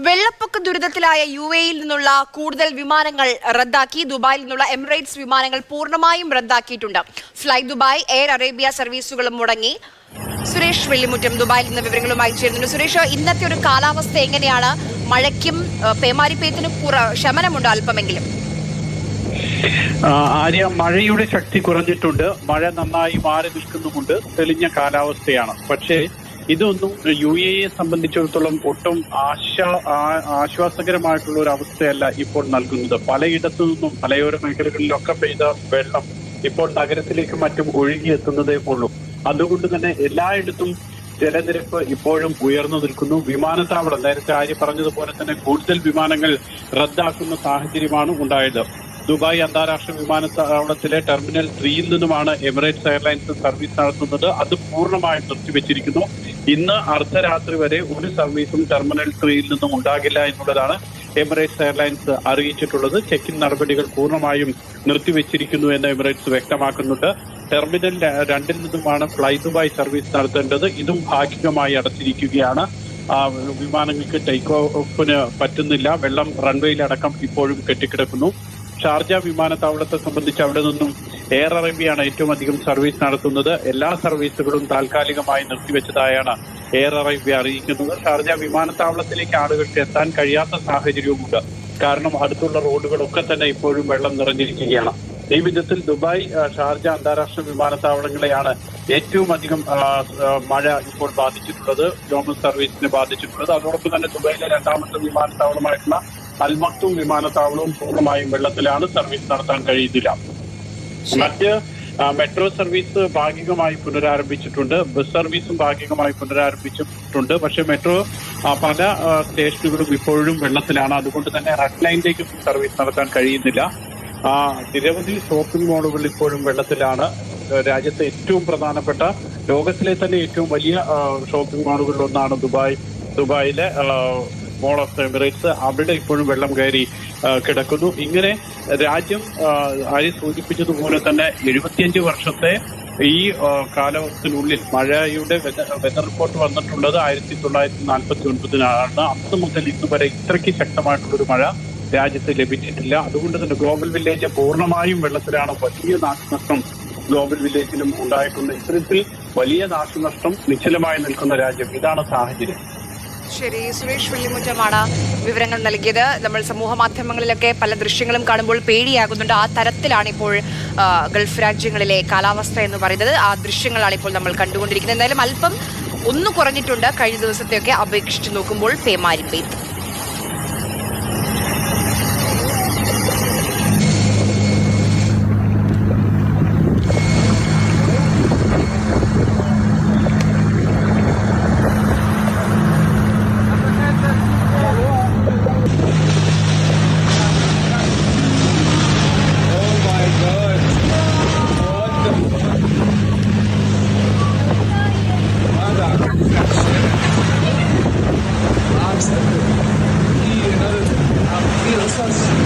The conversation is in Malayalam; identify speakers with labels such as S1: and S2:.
S1: വെള്ളപ്പൊക്ക ദുരിതത്തിലായ യുഎഇയിൽ നിന്നുള്ള കൂടുതൽ വിമാനങ്ങൾ റദ്ദാക്കി. ദുബായിൽ നിന്നുള്ള എമിറേറ്റ്സ് വിമാനങ്ങൾ പൂർണ്ണമായും റദ്ദാക്കിയിട്ടുണ്ട്. ഫ്ലൈ ദുബായ്, എയർ അറേബ്യ സർവീസുകളും മുടങ്ങി. സുരേഷ് വെള്ളിമുറ്റം ദുബായിൽ നിന്ന് വിവരങ്ങളുമായി ചേരുന്നുണ്ട്. സുരേഷ്, ഇന്നത്തെ ഒരു കാലാവസ്ഥ എങ്ങനെയാണ്? മഴയ്ക്കും പേമാരിപ്പേത്തിനും ശമനമുണ്ട് അല്പമെങ്കിലും?
S2: ആര്യ, മഴയുടെ ശക്തി കുറഞ്ഞിട്ടുണ്ട്. മഴ നന്നായി മാറി നിൽക്കുന്നുമുണ്ട്. തെളിഞ്ഞ കാലാവസ്ഥയാണ്. പക്ഷേ ഇതൊന്നും യുഎഇയെ സംബന്ധിച്ചിടത്തോളം ഒട്ടും ആശ്വാസകരമായിട്ടുള്ള ഒരു അവസ്ഥയല്ല ഇപ്പോൾ നൽകുന്നത്. പലയിടത്തു നിന്നും മലയോര മേഖലകളിലൊക്കെ പെയ്ത വെള്ളം ഇപ്പോൾ നഗരത്തിലേക്ക് മറ്റും ഒഴുകിയെത്തുന്നതേ ഉള്ളൂ. അതുകൊണ്ട് തന്നെ എല്ലായിടത്തും ജലനിരപ്പ് ഇപ്പോഴും ഉയർന്നു നിൽക്കുന്നു. വിമാനത്താവളം, നേരത്തെ ആര്യ പറഞ്ഞതുപോലെ തന്നെ കൂടുതൽ വിമാനങ്ങൾ റദ്ദാക്കുന്ന സാഹചര്യമാണ് ഉണ്ടായത്. ദുബായ് അന്താരാഷ്ട്ര വിമാനത്താവളത്തിലെ ടെർമിനൽ 3യിൽ നിന്നുമാണ് എമിറേറ്റ്സ് എയർലൈൻസ് സർവീസ് നടത്തുന്നത്. അത് പൂർണ്ണമായും നിർത്തിവെച്ചിരിക്കുന്നു. ഇന്ന് അർദ്ധരാത്രി വരെ ഒരു സർവീസും ടെർമിനൽ 3യിൽ നിന്നും ഉണ്ടാകില്ല എന്നുള്ളതാണ് എമിറേറ്റ്സ് എയർലൈൻസ് അറിയിച്ചിട്ടുള്ളത്. ചെക്ക് ഇൻ നടപടികൾ പൂർണ്ണമായും നിർത്തിവെച്ചിരിക്കുന്നു എന്ന് എമിറേറ്റ്സ് വ്യക്തമാക്കുന്നുണ്ട്. ടെർമിനൽ 2ൽ നിന്നുമാണ് ഫ്ലൈ ദുബായ് സർവീസ് നടത്തേണ്ടത്. ഇതും ഭാഗികമായി അടച്ചിരിക്കുകയാണ്. വിമാനങ്ങൾക്ക് ടേക്ക് ഓഫിന് പറ്റുന്നില്ല. വെള്ളം റൺവേയിലടക്കം ഇപ്പോഴും കെട്ടിക്കിടക്കുന്നു. ഷാർജ വിമാനത്താവളത്തെ സംബന്ധിച്ച് അവിടെ നിന്നും എയർ അറേബ്യയാണ് ഏറ്റവും അധികം സർവീസ് നടത്തുന്നത്. എല്ലാ സർവീസുകളും താൽക്കാലികമായി നിർത്തിവെച്ചതായാണ് എയർ അറേബ്യ അറിയിക്കുന്നത്. ഷാർജ വിമാനത്താവളത്തിലേക്ക് ആളുകൾക്ക് എത്താൻ കഴിയാത്ത സാഹചര്യവുമുണ്ട്. കാരണം അടുത്തുള്ള റോഡുകളൊക്കെ തന്നെ ഇപ്പോഴും വെള്ളം നിറഞ്ഞിരിക്കുകയാണ്. ഈ വിധത്തിൽ ദുബായ്, ഷാർജ അന്താരാഷ്ട്ര വിമാനത്താവളങ്ങളെയാണ് ഏറ്റവും അധികം മഴ ഇപ്പോൾ ബാധിച്ചിട്ടുള്ളത്, നോർമൽ സർവീസിനെ ബാധിച്ചിട്ടുള്ളത്. അതോടൊപ്പം തന്നെ ദുബായിലെ രണ്ടാമത്തെ വിമാനത്താവളമായിട്ടുള്ള അൽമക്തും വിമാനത്താവളവും പൂർണ്ണമായും വെള്ളത്തിലാണ്. സർവീസ് നടത്താൻ കഴിയുന്നില്ല. മറ്റ് മെട്രോ സർവീസ് ഭാഗികമായി പുനരാരംഭിച്ചിട്ടുണ്ട്. ബസ് സർവീസും ഭാഗികമായി പുനരാരംഭിച്ചിട്ടുണ്ട്. പക്ഷെ മെട്രോ പല സ്റ്റേഷനുകളും ഇപ്പോഴും വെള്ളത്തിലാണ്. അതുകൊണ്ട് തന്നെ റെഡ് ലൈനിലേക്ക് സർവീസ് നടത്താൻ കഴിയുന്നില്ല. നിരവധി ഷോപ്പിംഗ് മോളുകൾ ഇപ്പോഴും വെള്ളത്തിലാണ്. രാജ്യത്തെ ഏറ്റവും പ്രധാനപ്പെട്ട, ലോകത്തിലെ തന്നെ ഏറ്റവും വലിയ ഷോപ്പിംഗ് മാളുകളിലൊന്നാണ് ദുബായിലെ മോൾ ഓഫ് എമിറേറ്റ്സ്. അവിടെ ഇപ്പോഴും വെള്ളം കയറി കിടക്കുന്നു. ഇങ്ങനെ രാജ്യം ആയി സൂചിപ്പിച്ചതുപോലെ തന്നെ 75 വർഷത്തെ ഈ കാലത്തിനുള്ളിൽ മഴയുടെ വെതർ റിപ്പോർട്ട് വന്നിട്ടുള്ളത് 1949-ലാണ്. അന്ന് മുതൽ ഇന്ന് വരെ ഇത്രയ്ക്ക് ശക്തമായിട്ടുള്ളൊരു മഴ രാജ്യത്ത് ലഭിച്ചിട്ടില്ല. അതുകൊണ്ട് തന്നെ ഗ്ലോബൽ വില്ലേജ് പൂർണ്ണമായും വെള്ളത്തിലാണ്. വലിയ നാശനഷ്ടം ഗ്ലോബൽ വില്ലേജിലും ഉണ്ടായിട്ടുണ്ട്. ഇത്തരത്തിൽ വലിയ നാശനഷ്ടം നിശ്ചലമായി നിൽക്കുന്ന രാജ്യം. ഇതാണ് സാഹചര്യം.
S1: ശരി, സുരേഷ് വെള്ളിമുറ്റമാണ് വിവരങ്ങൾ നൽകിയത്. നമ്മൾ സമൂഹ മാധ്യമങ്ങളിലൊക്കെ പല ദൃശ്യങ്ങളും കാണുമ്പോൾ പേടിയാകുന്നുണ്ട്. ആ തരത്തിലാണ് ഇപ്പോൾ ഗൾഫ് രാജ്യങ്ങളിലെ കാലാവസ്ഥ എന്ന് പറയുന്നത്. ആ ദൃശ്യങ്ങളാണ് ഇപ്പോൾ നമ്മൾ കണ്ടുകൊണ്ടിരിക്കുന്നത്. എന്തായാലും അല്പം ഒന്ന് കുറഞ്ഞിട്ടുണ്ട് കഴിഞ്ഞ ദിവസത്തെയൊക്കെ അപേക്ഷിച്ച് നോക്കുമ്പോൾ പേമാരിപ്പേത്ത്.
S3: Amsterdam. E another,